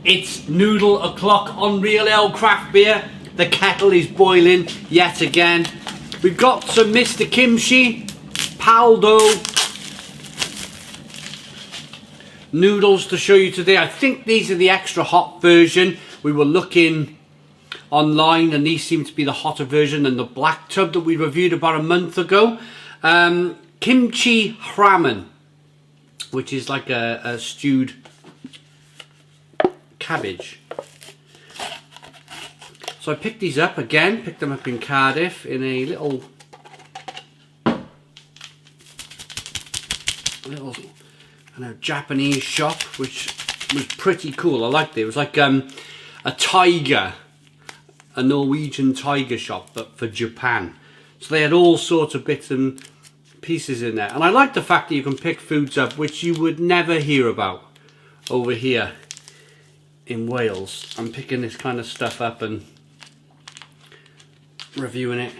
It's noodle o'clock on Real Ale Craft Beer. The kettle is boiling yet again. We've got some Mr. Kimchi, Paldo noodles to show you today. I think these are the extra hot version. We were looking online and these seem to be the hotter version than the black tub that we reviewed about a month ago. Kimchi Ramen, which is like a stewed cabbage. So I picked these up again, picked them up in Cardiff in a little kind of Japanese shop, which was pretty cool. I liked it. It was like a tiger, a Norwegian tiger shop, but for Japan. So they had all sorts of bits and pieces in there. And I like the fact that you can pick foods up which you would never hear about over here in Wales. I'm picking this kind of stuff up and reviewing it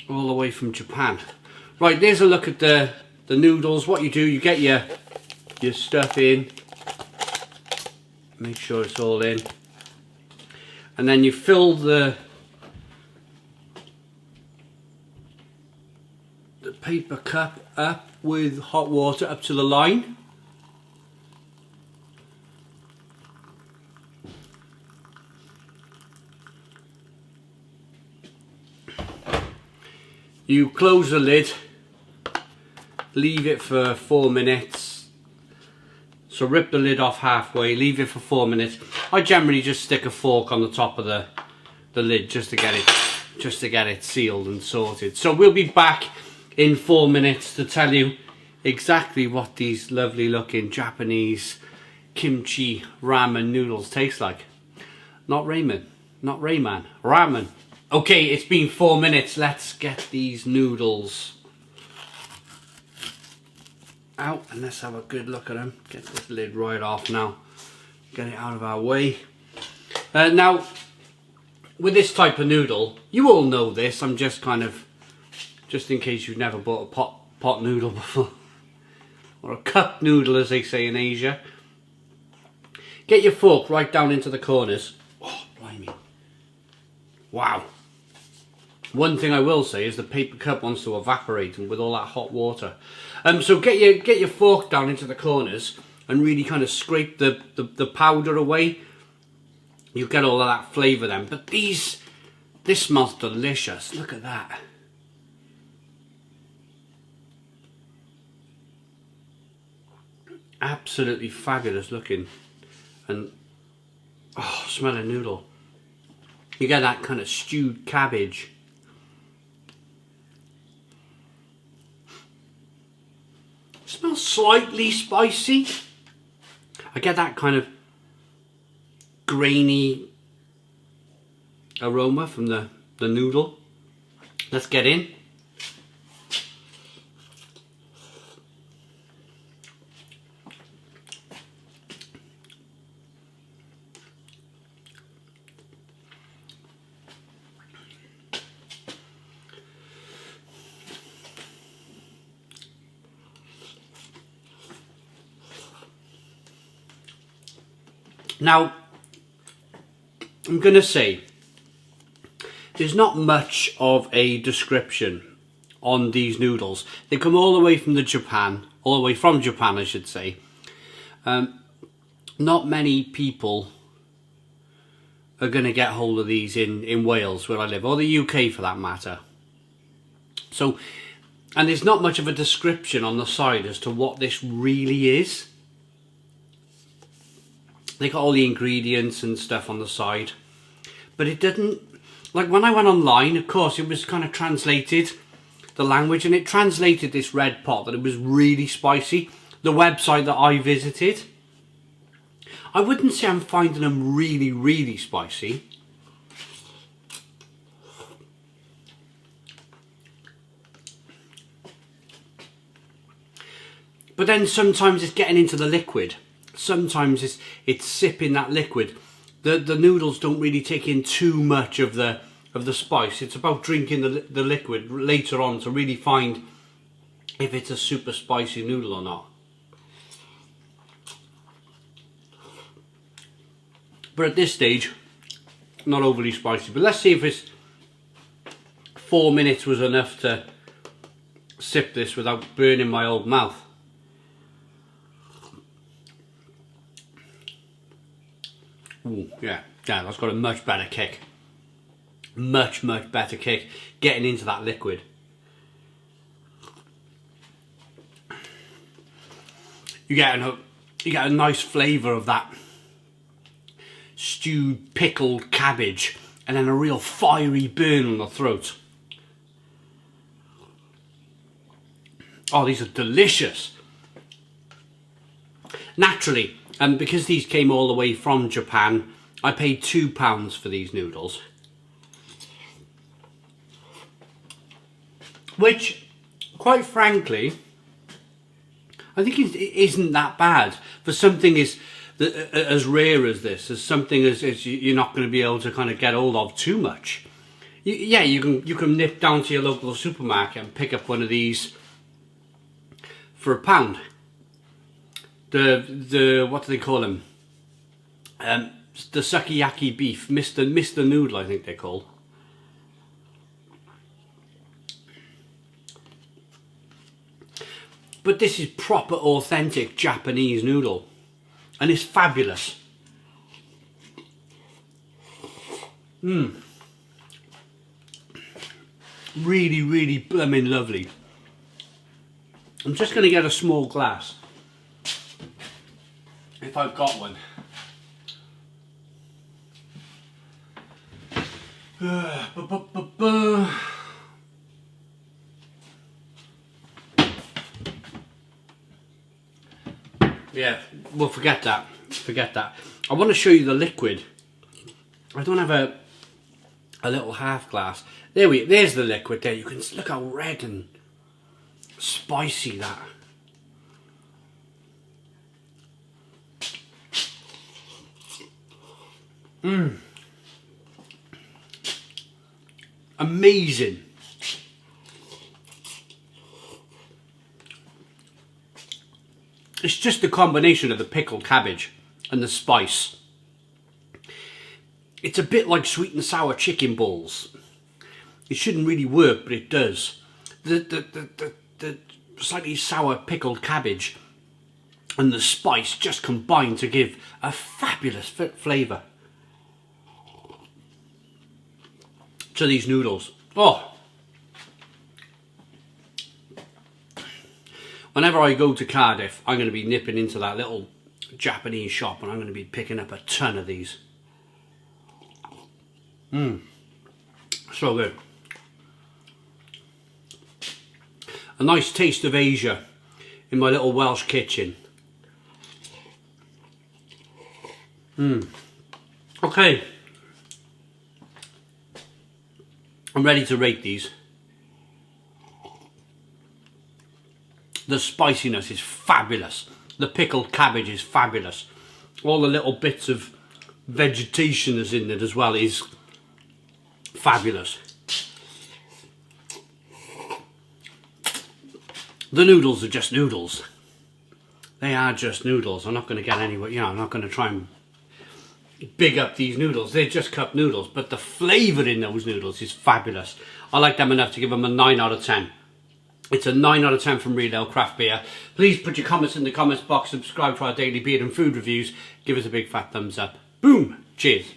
all the way from Japan. Right, there's a look at the noodles. What you do, you get your stuff in, make sure it's all in, and then you fill the paper cup up with hot water up to the line. You close the lid, leave it for 4 minutes. So rip the lid off halfway, leave it for 4 minutes. I generally just stick a fork on the top of the lid just to get it sealed and sorted. So we'll be back in 4 minutes to tell you exactly what these lovely looking Japanese kimchi ramen noodles taste like. Not ramen, ramen. Okay, it's been 4 minutes. Let's get these noodles out and let's have a good look at them. Get this lid right off now. Get it out of our way. Now, with this type of noodle, you all know this. I'm just in case you've never bought a pot noodle before, or a cup noodle as they say in Asia. Get your fork right down into the corners. Oh, blimey. Wow. One thing I will say is the paper cup wants to evaporate with all that hot water. So get your fork down into the corners and really kind of scrape the powder away. You get all of that flavour then. But this smells delicious. Look at that. Absolutely fabulous looking. And oh, smell a noodle. You get that kind of stewed cabbage. Smells slightly spicy. I get that kind of grainy aroma from the noodle. Let's get in. Now, I'm going to say, there's not much of a description on these noodles. They come all the way from Japan, I should say. Not many people are going to get hold of these in Wales, where I live, or the UK for that matter. So, and there's not much of a description on the side as to what this really is. They got all the ingredients and stuff on the side, but it didn't, like when I went online, of course it was kind of translated, the language, and it translated this red pot that it was really spicy. The website that I visited, I wouldn't say I'm finding them really spicy. But then sometimes it's getting into the liquid. Sometimes it's sipping that liquid. The noodles don't really take in too much of the spice. It's about drinking the liquid later on to really find if it's a super spicy noodle or not. But at this stage, not overly spicy. But let's see if it's 4 minutes was enough to sip this without burning my old mouth. Ooh, yeah, that's got a much better kick. Much better kick getting into that liquid. You get a nice flavour of that stewed pickled cabbage, and then a real fiery burn on the throat. Oh, these are delicious. Naturally, because these came all the way from Japan, I paid £2 for these noodles. Which, quite frankly, I think it isn't that bad for something as rare as this, as something as you're not going to be able to kind of get hold of too much. Yeah, you can nip down to your local supermarket and pick up one of these for £1. The what do they call them? The sukiyaki beef, Mr. Noodle, I think they're called. But this is proper authentic Japanese noodle, and it's fabulous. Really blooming lovely. I'm just going to get a small glass, if I've got one. Yeah, well, forget that. I want to show you the liquid. I don't have a little half glass. There's the liquid there. You can look how red and spicy that. Amazing. It's just the combination of the pickled cabbage and the spice. It's a bit like sweet and sour chicken balls. It shouldn't really work, but it does. The slightly sour pickled cabbage and the spice just combine to give a fabulous flavour to these noodles. Oh! Whenever I go to Cardiff, I'm going to be nipping into that little Japanese shop and I'm going to be picking up a ton of these. So good. A nice taste of Asia in my little Welsh kitchen. Okay. I'm ready to rate these. The spiciness is fabulous. The pickled cabbage is fabulous. All the little bits of vegetation that's in it as well is fabulous. The noodles are just noodles. They are just noodles. I'm not going to get anywhere, I'm not going to try and big up these noodles. They're just cup noodles, but the flavour in those noodles is fabulous. I like them enough to give them a 9 out of 10. It's a 9 out of 10 from Real Ale Craft Beer. Please put your comments in the comments box, subscribe to our daily beer and food reviews, give us a big fat thumbs up. Boom! Cheers.